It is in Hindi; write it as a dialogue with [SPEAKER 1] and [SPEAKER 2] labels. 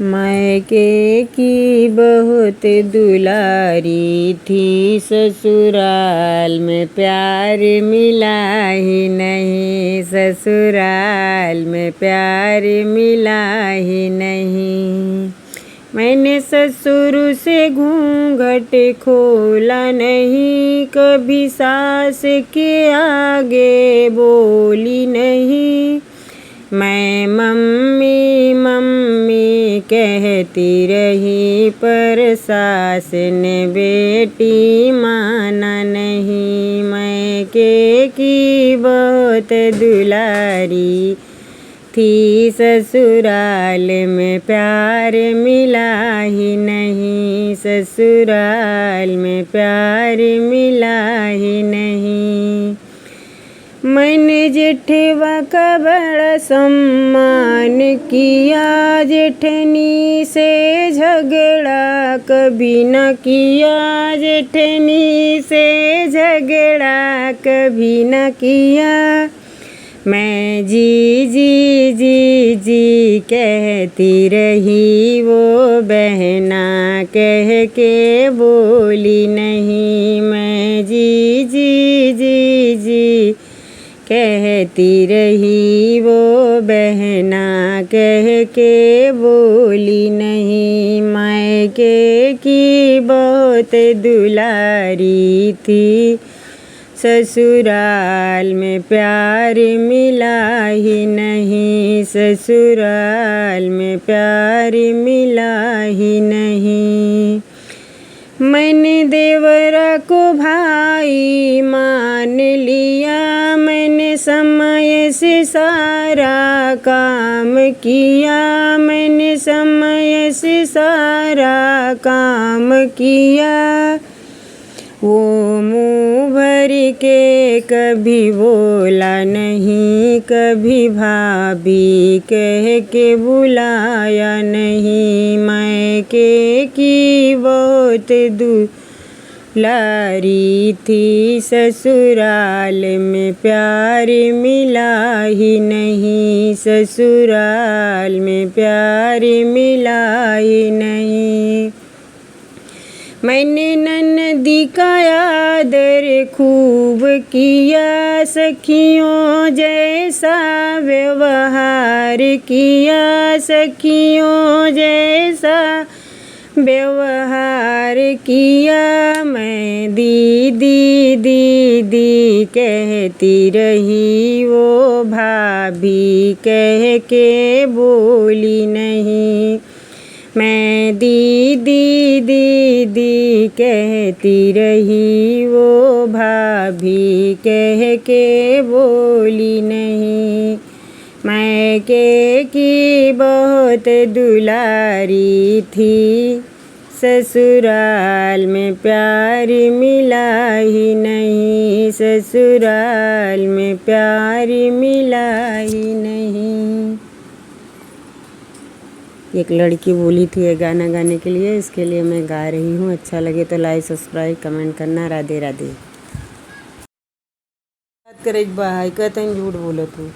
[SPEAKER 1] मायके की बहुत दुलारी थी, ससुराल में प्यार मिला ही नहीं, ससुराल में प्यार मिला ही नहीं। मैंने ससुर से घूंघट खोला नहीं, कभी सास के आगे बोली नहीं। मैं मम्मी मम्मी कहती रही, पर सास ने बेटी माना नहीं। मायके की बहुत दुलारी थी, ससुराल में प्यार मिला ही नहीं, ससुराल में प्यार मिला ही नहीं। मैंने जेठवा का बड़ा सम्मान किया, जेठनी से झगड़ा कभी न किया, जेठनी से झगड़ा कभी न किया। मैं जी जी जी जी कहती रही, वो बहना कह के बोली नहीं। मैं जी जी जी जी कहती रही, वो बहना कह के बोली नहीं। मायके की बहुत दुलारी थी, ससुराल में प्यार मिला ही नहीं, ससुराल में प्यार मिला ही नहीं। मैंने देवरा को भाई मान लिया, मैंने समय से सारा काम किया, मैंने समय से सारा काम किया। वो मुँह भर के कभी बोला नहीं, कभी भाभी कह के बुलाया नहीं। मायके की बहुत दुलारी थी, ससुराल में प्यार मिला ही नहीं, ससुराल में प्यार मिला ही नहीं। मैंने ननदी का आदर खूब किया, सखियों जैसा व्यवहार किया, सखियों जैसा व्यवहार किया। मैं दीदी दीदी कहती रही, वो भाभी कह के बोली नहीं। मैं दीदी दीदी कहती रही, वो भाभी कह के बोली नहीं। मायके की बहुत दुलारी थी, ससुराल में प्यार मिला ही नहीं, ससुराल में प्यार मिला ही नहीं। एक लड़की बोली थी ये गाना गाने के लिए, इसके लिए मैं गा रही हूँ। अच्छा लगे तो लाइक सब्सक्राइब कमेंट करना। राधे राधे। बात करे एक बार कहते हैं झूठ बोलो तू।